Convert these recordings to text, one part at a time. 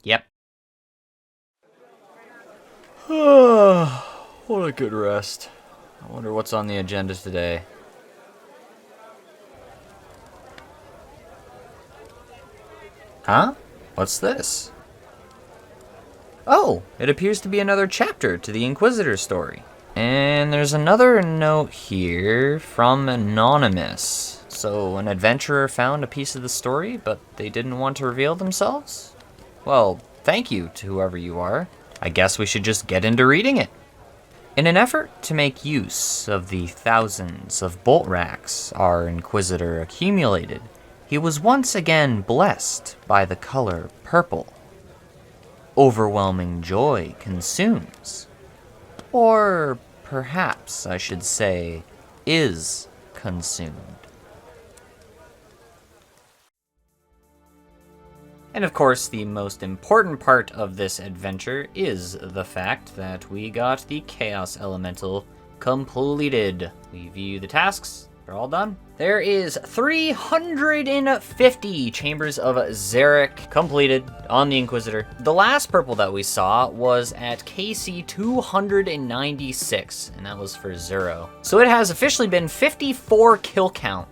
Yep. What a good rest. I wonder what's on the agenda today. Huh? What's this? Oh, it appears to be another chapter to the Inquisitor story. And there's another note here from Anonymous. So an adventurer found a piece of the story, but they didn't want to reveal themselves? Well, thank you to whoever you are. I guess we should just get into reading it. In an effort to make use of the thousands of bolt racks our Inquisitor accumulated, he was once again blessed by the color purple. Overwhelming joy consumes. Or perhaps I should say, is consumed. And of course, the most important part of this adventure is the fact that we got the Chaos Elemental completed. We view the tasks, they're all done. There is 350 Chambers of Zarek completed on the Inquisitor. The last purple that we saw was at KC 296, and that was for Zero. So it has officially been 54 kill count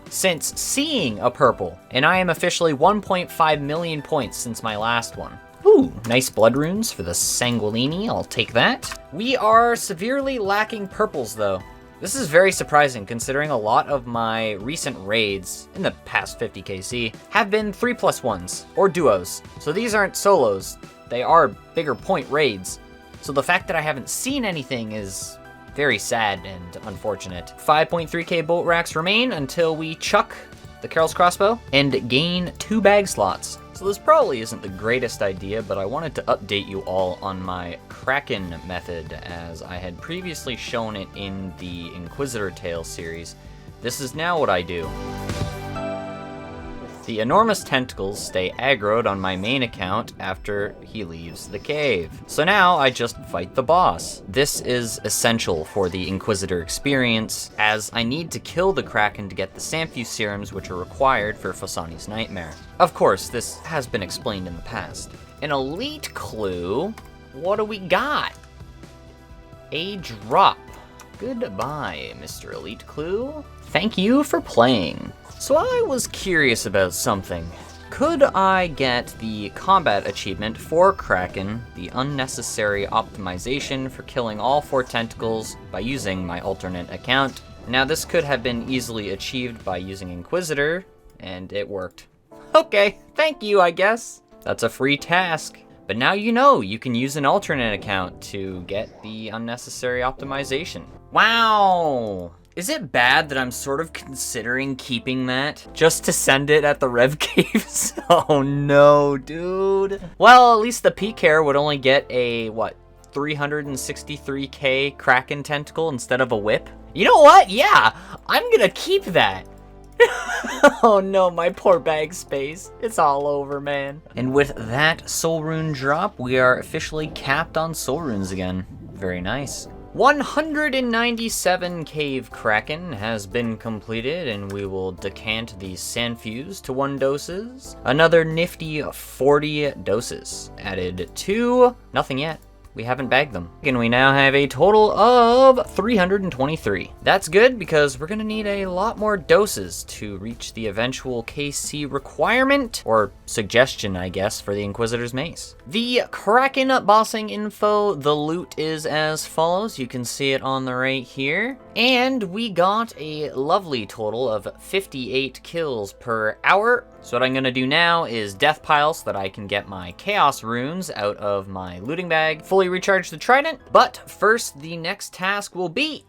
since seeing a purple, and I am officially 1.5 million points since my last one. Ooh, nice blood runes for the Sanguinini, I'll take that. We are severely lacking purples though. This is very surprising considering a lot of my recent raids in the past 50 KC have been 3+1s or duos. So these aren't solos, they are bigger point raids. So the fact that I haven't seen anything is very sad and unfortunate. 5.3k bolt racks remain until we chuck the Carol's crossbow and gain 2 bag slots. So this probably isn't the greatest idea, but I wanted to update you all on my Kraken method as I had previously shown it in the Inquisitor Tales series. This is now what I do. The enormous tentacles stay aggroed on my main account after he leaves the cave. So now I just fight the boss. This is essential for the Inquisitor experience, as I need to kill the Kraken to get the Samfuse serums which are required for Phosani's Nightmare. Of course, this has been explained in the past. An elite clue? What do we got? A drop. Goodbye, Mr. Elite Clue. Thank you for playing. So I was curious about something. Could I get the combat achievement for Kraken, the unnecessary optimization for killing all 4 tentacles by using my alternate account? Now this could have been easily achieved by using Inquisitor, and it worked. Okay, thank you, I guess. That's a free task. But now you know you can use an alternate account to get the unnecessary optimization. Wow! Is it bad that I'm sort of considering keeping that just to send it at the Rev Caves? Oh no, dude. Well, at least the PCare would only get a, 363k Kraken tentacle instead of a whip? You know what? Yeah, I'm gonna keep that. Oh no, my poor bag space. It's all over, man. And with that soul rune drop, we are officially capped on soul runes again. Very nice. 197 Cave Kraken has been completed, and we will decant the Sanfuse to 1 doses. Another nifty 40 doses added to nothing yet. We haven't bagged them. And we now have a total of 323. That's good because we're gonna need a lot more doses to reach the eventual KC requirement, or suggestion, I guess, for the Inquisitor's Mace. The Kraken bossing info, the loot is as follows. You can see it on the right here. And we got a lovely total of 58 kills per hour. So what I'm gonna do now is death pile so that I can get my chaos runes out of my looting bag, fully recharge the trident. But first, the next task will be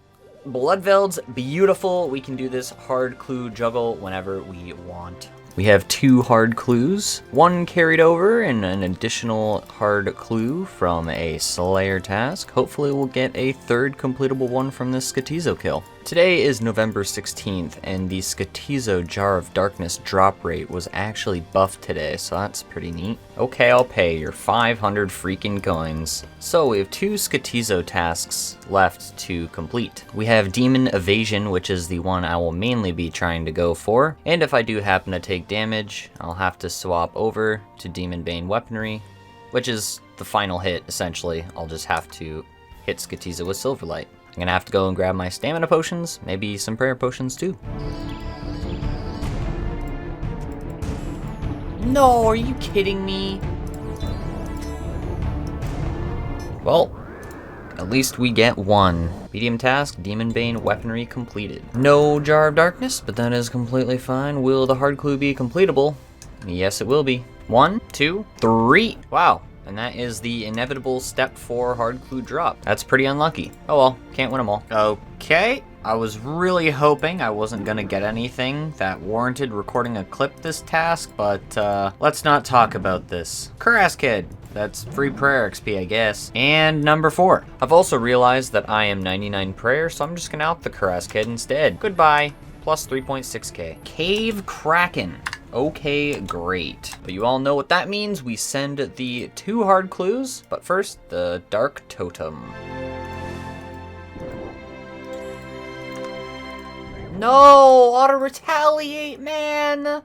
Bloodveld's beautiful. We can do this hard clue juggle whenever we want. We have 2 hard clues, 1 carried over and an additional hard clue from a Slayer task. Hopefully we'll get a 3rd completable one from this Skatizo kill. Today is November 16th, and the Skatizo Jar of Darkness drop rate was actually buffed today, so that's pretty neat. Okay, I'll pay your 500 freaking coins. So we have 2 Skatizo tasks left to complete. We have Demon Evasion, which is the one I will mainly be trying to go for, and if I do happen to take damage, I'll have to swap over to Demon Bane Weaponry, which is the final hit, essentially. I'll just have to hit Skatiza with Silverlight. I'm gonna have to go and grab my stamina potions, maybe some prayer potions too. No, are you kidding me? Well, at least we get one. Medium task, Demon Bane weaponry completed. No Jar of Darkness, but that is completely fine. Will the hard clue be completable? Yes, it will be. 1, 2, 3. Wow. And that is the inevitable step 4 hard clue drop. That's pretty unlucky. Oh well, can't win them all. Okay. I was really hoping I wasn't gonna get anything that warranted recording a clip this task, but let's not talk about this. Kurask Kid. That's free prayer XP, I guess. And number 4. I've also realized that I am 99 prayer, so I'm just gonna out the Kurask Kid instead. Goodbye. Plus 3.6k. Cave Kraken. Okay, great. But you all know what that means. We send the 2 hard clues, but first, the Dark Totem. No! Auto-retaliate, man!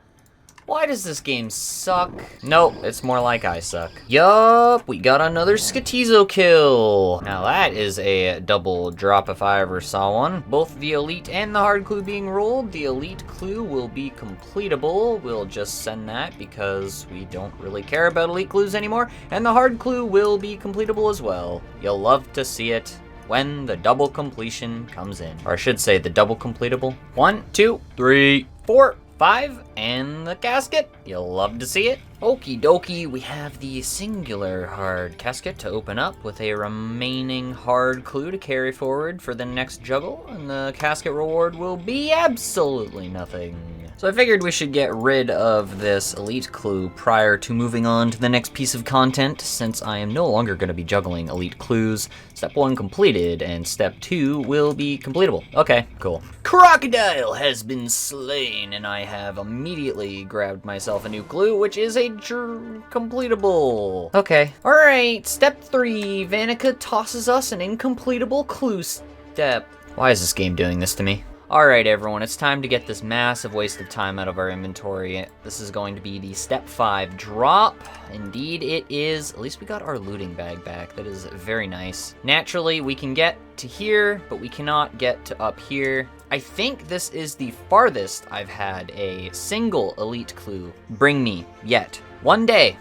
Why does this game suck? Nope, it's more like I suck. Yup, we got another Skatizo kill. Now that is a double drop if I ever saw one. Both the elite and the hard clue being rolled. The elite clue will be completable. We'll just send that because we don't really care about elite clues anymore. And the hard clue will be completable as well. You'll love to see it when the double completion comes in. Or I should say the double completable. 1, 2, 3, 4, 5, and the casket. You'll love to see it. Okie dokie, we have the singular hard casket to open up with a remaining hard clue to carry forward for the next juggle, and the casket reward will be absolutely nothing. So I figured we should get rid of this elite clue prior to moving on to the next piece of content, since I am no longer going to be juggling elite clues. Step 1 completed, and step 2 will be completable. Okay, cool. Crocodile has been slain, and I have immediately grabbed myself a new clue, which is a completable. Okay. Alright, step 3. Vanica tosses us an incompletable clue step. Why is this game doing this to me? Alright everyone, it's time to get this massive waste of time out of our inventory. This is going to be the step 5 drop. Indeed it is. At least we got our looting bag back. That is very nice. Naturally, we can get to here, but we cannot get to up here. I think this is the farthest I've had a single elite clue bring me yet. One day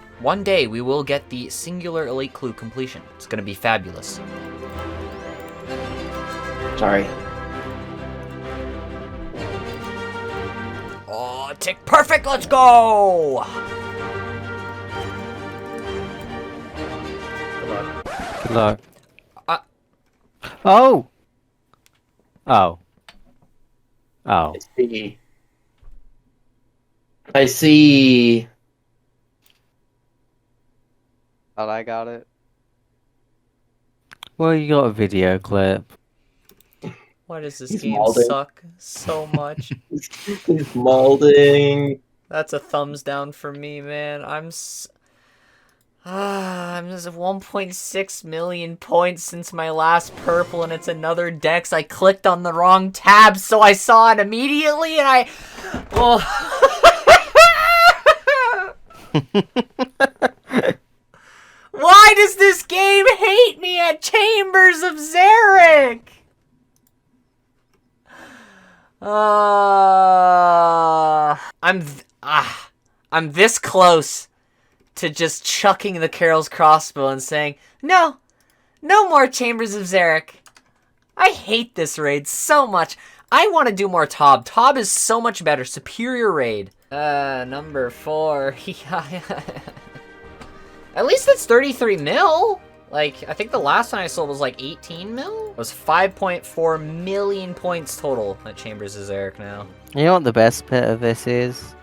we will get the singular elite clue completion. It's gonna be fabulous. Sorry. Oh, tick perfect, let's go! Good luck. Oh! Oh. Oh. I see. I see. Thought I got it. Well, you got a video clip. Why does this He's game molding. suck so much? He's molding. That's a thumbs down for me, man. I'm just at 1.6 million points since my last purple, and it's another dex. I clicked on the wrong tab, so I saw it immediately, and I... Oh. Why does this game hate me at Chambers of Zarek? I'm this close to just chucking the Carol's crossbow and saying, no more Chambers of Zarek. I hate this raid so much. I want to do more Tob. Tob is so much better. Superior raid. Number 4. At least it's 33 mil. Like, I think the last one I sold was like 18 mil? It was 5.4 million points total at Chambers of Zarek now. You know what the best bit of this is?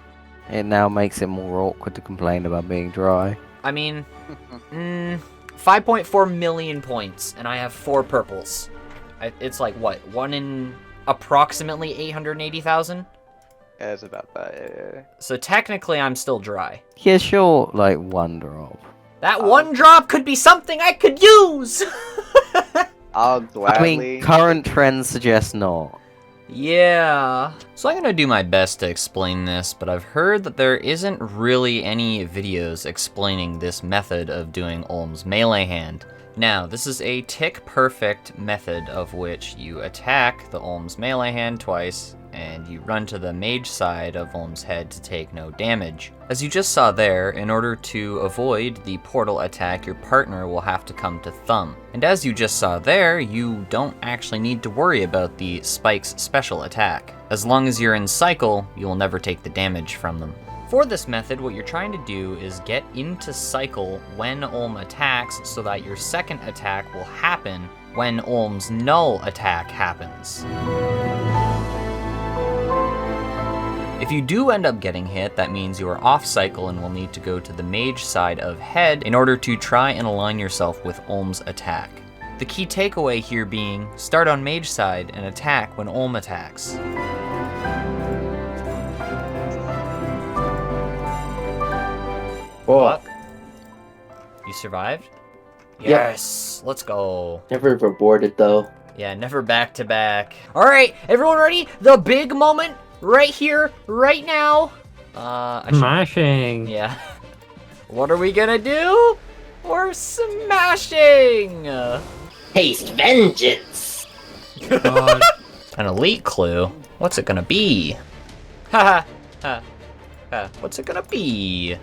It now makes it more awkward to complain about being dry. I mean, 5.4 million points, and I have 4 purples. It's like, what, 1 in approximately 880,000? Yeah, it's about that. Yeah. So technically, I'm still dry. Yeah, sure, like 1 drop. That 1 drop could be something I could use! I'll I gladly. mean, current trends suggest not. Yeah. So I'm gonna do my best to explain this, but I've heard that there isn't really any videos explaining this method of doing Olm's Melee Hand. Now, this is a tick-perfect method of which you attack the Olm's Melee Hand twice, and you run to the mage side of Olm's head to take no damage. As you just saw there, in order to avoid the portal attack, your partner will have to come to thumb. And as you just saw there, you don't actually need to worry about the Spike's special attack. As long as you're in cycle, you will never take the damage from them. For this method, what you're trying to do is get into cycle when Olm attacks so that your second attack will happen when Olm's null attack happens. If you do end up getting hit, that means you are off cycle and will need to go to the mage side of head in order to try and align yourself with Olm's attack. The key takeaway here being, start on mage side and attack when Olm attacks. Whoa. You survived? Yep. Yes, let's go. Never rewarded though. Yeah, never back to back. All right, everyone ready? The big moment right here, right now. Smashing. Yeah. What are we gonna do? We're smashing. Taste vengeance. God. An elite clue. What's it gonna be? Ha ha ha. What's it gonna be?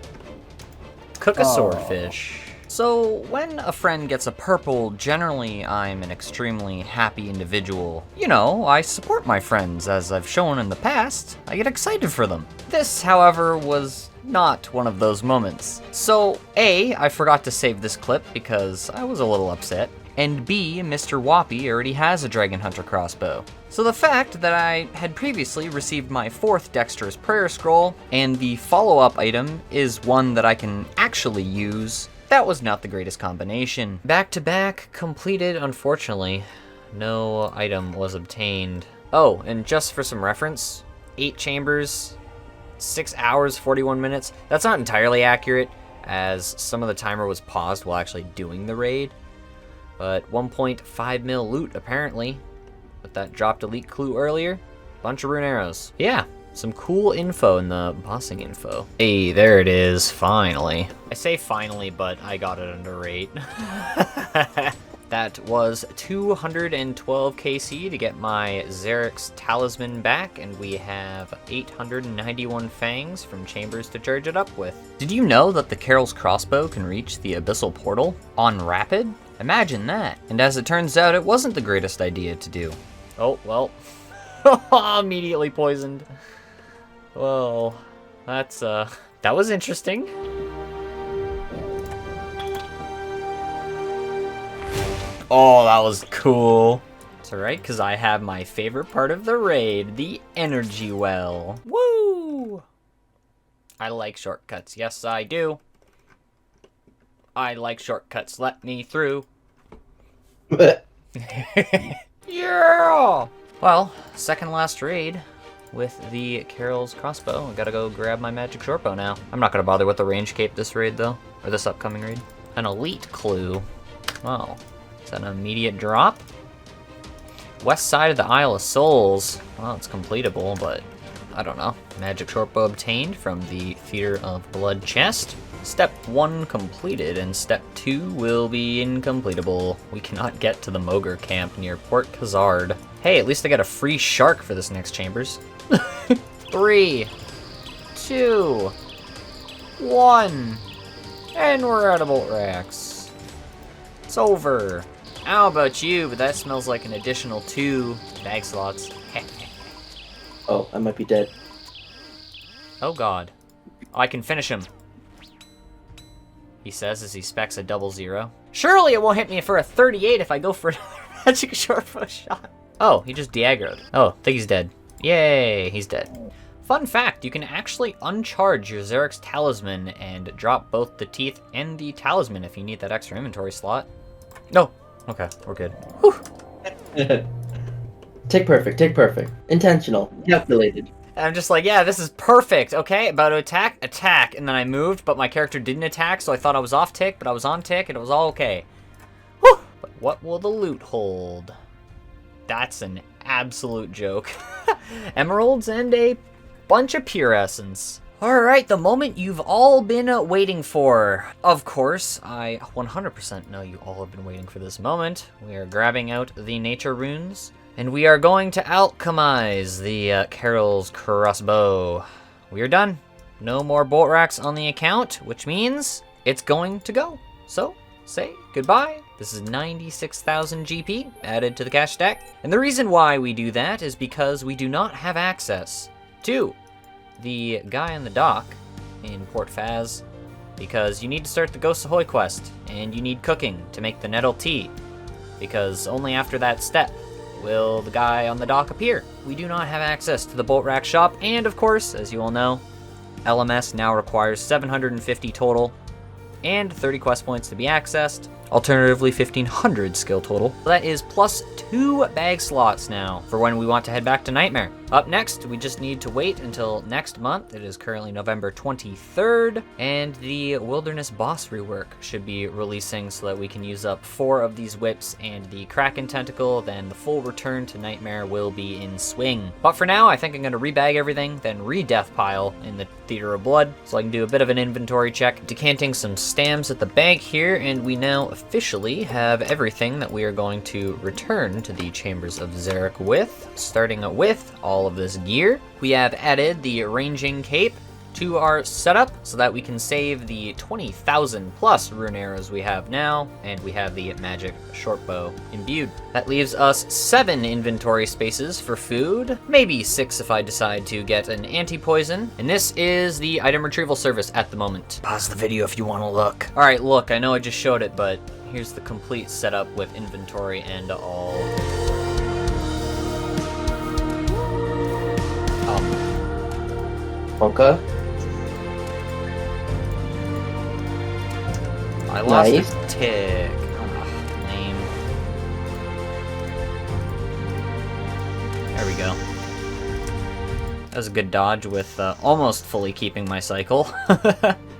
Cook a swordfish. So, when a friend gets a purple, generally I'm an extremely happy individual. You know, I support my friends, as I've shown in the past. I get excited for them. This, however, was not one of those moments. So, A, I forgot to save this clip because I was a little upset. And B, Mr. Whoppy already has a Dragon Hunter crossbow. So the fact that I had previously received my 4th Dexterous Prayer Scroll, and the follow-up item is one that I can actually use, that was not the greatest combination. Back-to-back completed, unfortunately. No item was obtained. Oh, and just for some reference, 8 chambers, 6 hours, 41 minutes. That's not entirely accurate, as some of the timer was paused while actually doing the raid. But 1.5 mil loot, apparently. With that dropped elite clue earlier. Bunch of rune arrows. Yeah, some cool info in the bossing info. Hey, there it is, finally. I say finally, but I got it under rate. That was 212 KC to get my Xeric's Talisman back, and we have 891 fangs from chambers to charge it up with. Did you know that the Carol's crossbow can reach the Abyssal Portal on rapid? Imagine that. And as it turns out, it wasn't the greatest idea to do. Oh, well. Immediately poisoned. Well, that was interesting. Oh, that was cool. It's alright, because I have my favorite part of the raid, the energy well. Woo! I like shortcuts. Yes, I do. I like shortcuts. Let me through. Yeah! Well, second last raid with the Carol's crossbow. I gotta go grab my magic shortbow now. I'm not gonna bother with the range cape this raid, though. Or this upcoming raid. An elite clue. Wow. Is that an immediate drop? West side of the Isle of Souls. Well, it's completable, but I don't know. Magic shortbow obtained from the Theater of Blood chest. Step 1 completed, and Step 2 will be incompletable. We cannot get to the Mogre camp near Port Khazard. Hey, at least I got a free shark for this next chambers. 3, 2, 1, and we're out of bolt racks. It's over. How about you? But that smells like an additional 2 bag slots. Oh, I might be dead. Oh god. Oh, I can finish him. He says as he specs a 00. Surely it won't hit me for a 38 if I go for another magic shortbow shot. Oh, he just de-aggroed. Oh, I think he's dead. Yay, he's dead. Fun fact, you can actually uncharge your Xeric's Talisman and drop both the teeth and the talisman if you need that extra inventory slot. No. Okay, we're good. Whew. Take perfect, take perfect. Intentional, calculated. I'm just like, yeah, this is perfect, okay? About to attack, attack. And then I moved, but my character didn't attack, so I thought I was off tick, but I was on tick, and it was all okay. Whew! But what will the loot hold? That's an absolute joke. Emeralds and a bunch of pure essence. Alright, the moment you've all been waiting for. Of course, I 100% know you all have been waiting for this moment. We are grabbing out the nature runes, and we are going to alchemize the Carol's crossbow. We are done. No more bolt racks on the account, which means it's going to go. So, say goodbye. This is 96,000 GP added to the cash stack. And the reason why we do that is because we do not have access to the guy on the dock in Port Faz, because you need to start the Ghost Ahoy quest, and you need cooking to make the nettle tea, because only after that step will the guy on the dock appear. We do not have access to the bolt rack shop, and of course, as you all know, LMS now requires 750 total and 30 quest points to be accessed. Alternatively, 1,500 skill total. That is plus 2 bag slots now for when we want to head back to Nightmare. Up next, we just need to wait until next month. It is currently November 23rd, and the Wilderness boss rework should be releasing so that we can use up 4 of these whips and the Kraken Tentacle. Then the full return to Nightmare will be in swing. But for now, I think I'm going to rebag everything, then re-death pile in the Theater of Blood, so I can do a bit of an inventory check. Decanting some stamps at the bank here, and we now officially have everything that we are going to return to the Chambers of Zarek with, starting with all of this gear. We have added the ranging cape to our setup so that we can save the 20,000 plus rune arrows we have now, and we have the magic short bow imbued. That leaves us 7 inventory spaces for food, maybe 6 if I decide to get an anti-poison, and this is the item retrieval service at the moment. Pause the video if you want to look. Alright, look, I know I just showed it, but here's the complete setup with inventory and all. Okay. I lost Nice. a tick. Lame. There we go. That was a good dodge with almost fully keeping my cycle.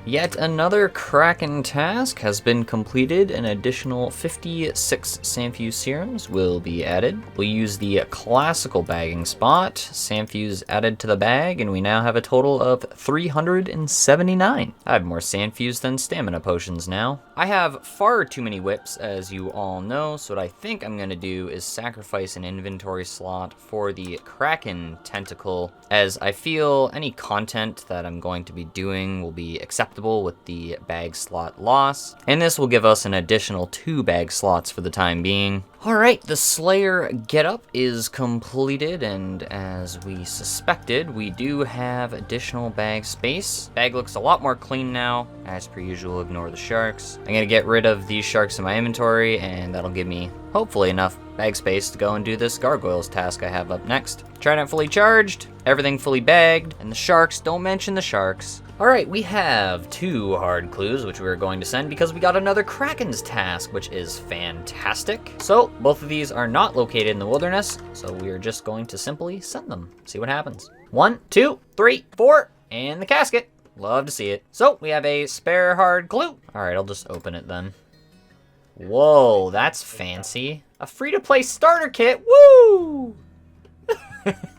Yet another Kraken task has been completed. An additional 56 Sanfuse serums will be added. We'll use the classical bagging spot. Sanfuse added to the bag, and we now have a total of 379. I have more Sanfuse than stamina potions now. I have far too many whips, as you all know, so what I think I'm going to do is sacrifice an inventory slot for the Kraken tentacle, as I feel any content that I'm going to be doing will be acceptable with the bag slot loss, and this will give us an additional 2 bag slots for the time being. Alright, the Slayer getup is completed, and as we suspected, we do have additional bag space. Bag looks a lot more clean now. As per usual, ignore the sharks. I'm gonna get rid of these sharks in my inventory, and that'll give me, hopefully, enough bag space to go and do this gargoyles task I have up next. Trident fully charged, everything fully bagged, and the sharks, don't mention the sharks. Alright, we have 2 hard clues, which we're going to send because we got another Kraken's task, which is fantastic. So, both of these are not located in the wilderness, so we are just going to simply send them. See what happens. 1, 2, 3, 4, and the casket. Love to see it. So, we have a spare hard clue. Alright, I'll just open it then. Whoa, that's fancy. A free-to-play starter kit, woo!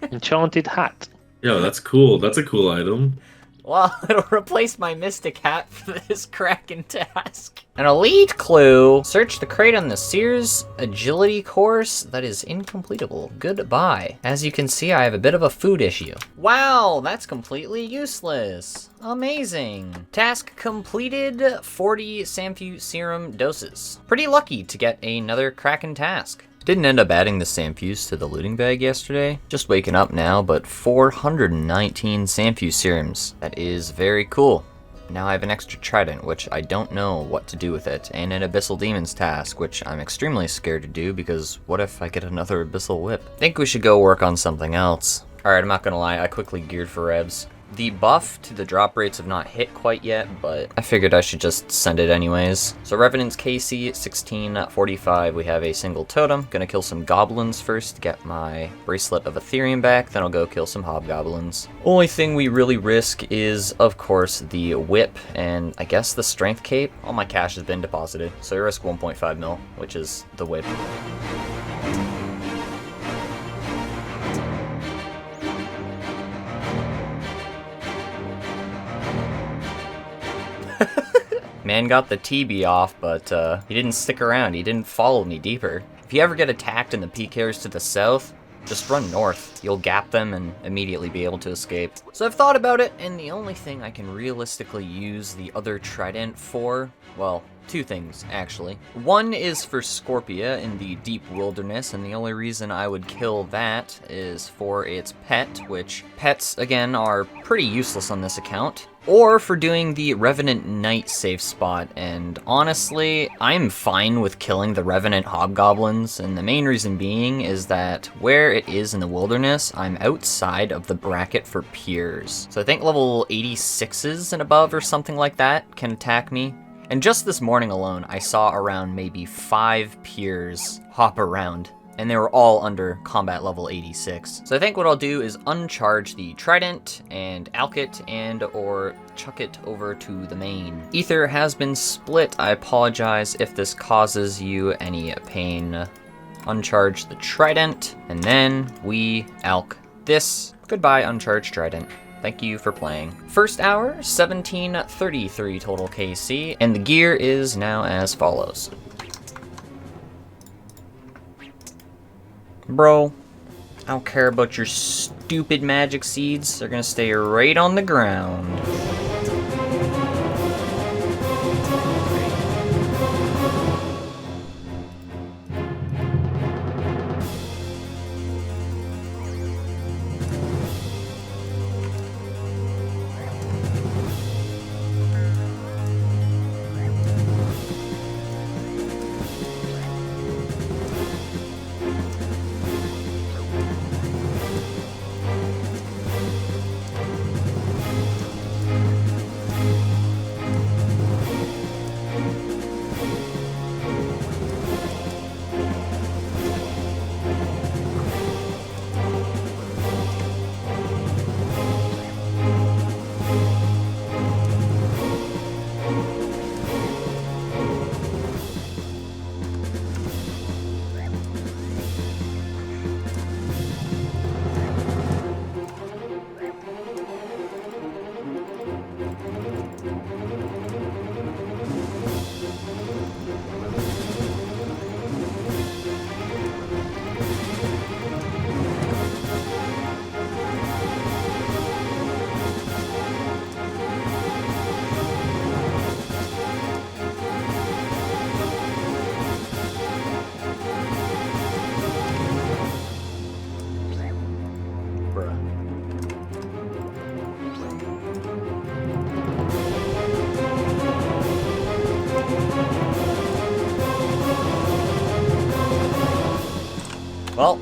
Enchanted hat. Yo, that's cool. That's a cool item. Well, it'll replace my mystic hat for this Kraken task. An elite clue. Search the crate on the Sears agility course. That is incompletable. Goodbye. As you can see, I have a bit of a food issue. Wow, that's completely useless. Amazing. Task completed, 40 Sanfuse serum doses. Pretty lucky to get another Kraken task. Didn't end up adding the Sanfuse to the looting bag yesterday. Just waking up now, but 419 Sanfuse serums. That is very cool. Now I have an extra trident, which I don't know what to do with it, and an Abyssal Demons task, which I'm extremely scared to do because what if I get another Abyssal Whip? Think we should go work on something else. Alright, I'm not gonna lie, I quickly geared for revs. The buff to the drop rates have not hit quite yet, but I figured I should just send it anyways. So Revenant's KC 1645, we have a single totem. Gonna kill some goblins first to get my Bracelet of Ethereum back, then I'll go kill some hobgoblins. Only thing we really risk is, of course, the whip and I guess the strength cape. All my cash has been deposited, so I risk 1.5 mil, which is the whip. Man got the TB off, but he didn't stick around. He didn't follow me deeper. If you ever get attacked in the peak areas to the south, just run north. You'll gap them and immediately be able to escape. So I've thought about it, and the only thing I can realistically use the other trident for, well, two things, actually. One is for Scorpia in the deep wilderness, and the only reason I would kill that is for its pet, which pets, again, are pretty useless on this account. Or for doing the Revenant Knight safe spot, and honestly, I'm fine with killing the Revenant Hobgoblins, and the main reason being is that where it is in the wilderness, I'm outside of the bracket for peers. So I think level 86s and above or something like that can attack me. And just this morning alone, I saw around maybe 5 peers hop around, and they were all under combat level 86. So I think what I'll do is uncharge the trident and alch it and or chuck it over to the main. Ether has been split. I apologize if this causes you any pain. Uncharge the trident, and then we alch this. Goodbye, uncharged trident. Thank you for playing. First hour, 1733 total KC, and the gear is now as follows. Bro, I don't care about your stupid magic seeds. They're gonna stay right on the ground. Well,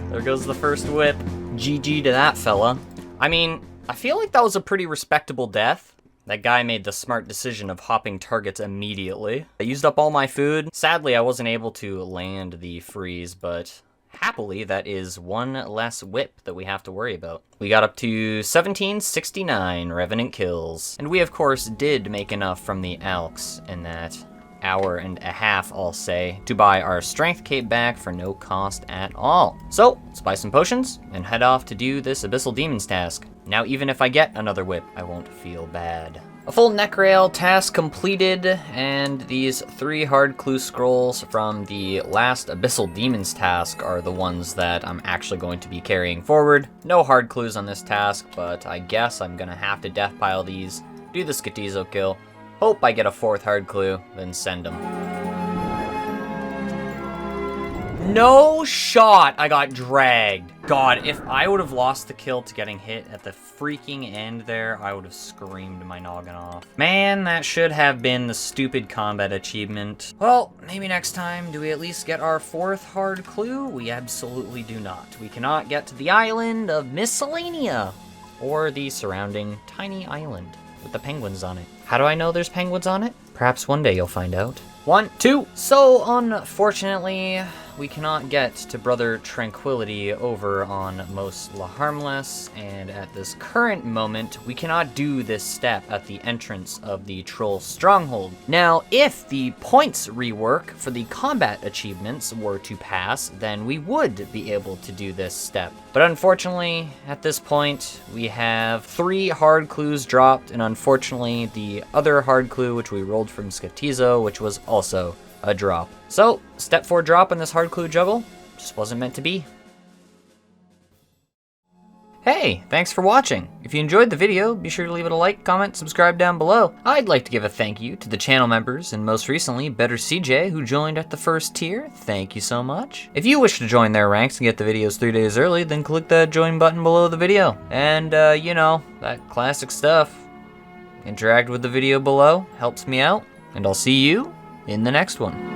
there goes the first whip. GG to that fella. I mean, I feel like that was a pretty respectable death. That guy made the smart decision of hopping targets immediately. I used up all my food. Sadly, I wasn't able to land the freeze, but happily, that is one less whip that we have to worry about. We got up to 1769 Revenant kills. And we, of course, did make enough from the alchs in that hour and a half, I'll say, to buy our strength cape back for no cost at all. So, let's buy some potions and head off to do this Abyssal Demons task. Now, even if I get another whip, I won't feel bad. A full neckrail task completed, and these 3 hard clue scrolls from the last Abyssal Demons task are the ones that I'm actually going to be carrying forward. No hard clues on this task, but I guess I'm gonna have to death pile these, do the Skatizo kill, hope I get a 4th hard clue, then send them. No shot! I got dragged. God, if I would have lost the kill to getting hit at the freaking end there, I would have screamed my noggin off. Man, that should have been the stupid combat achievement. Well, maybe next time, do we at least get our 4th hard clue? We absolutely do not. We cannot get to the island of Miscellanea, or the surrounding tiny island with the penguins on it. How do I know there's penguins on it? Perhaps one day you'll find out. 1, 2. So, unfortunately, we cannot get to Brother Tranquility over on Most La Harmless, and at this current moment, we cannot do this step at the entrance of the Troll Stronghold. Now, if the points rework for the combat achievements were to pass, then we would be able to do this step. But unfortunately, at this point, we have 3 hard clues dropped, and unfortunately, the other hard clue, which we rolled from Scatizo, which was also a drop. So, step 4 drop in this hard clue juggle just wasn't meant to be. Hey, thanks for watching. If you enjoyed the video, be sure to leave it a like, comment, subscribe down below. I'd like to give a thank you to the channel members, and most recently, Better CJ, who joined at the first tier. Thank you so much. If you wish to join their ranks and get the videos 3 days early, then click that join button below the video. And, you know, that classic stuff. Interact with the video below, helps me out, and I'll see you in the next one.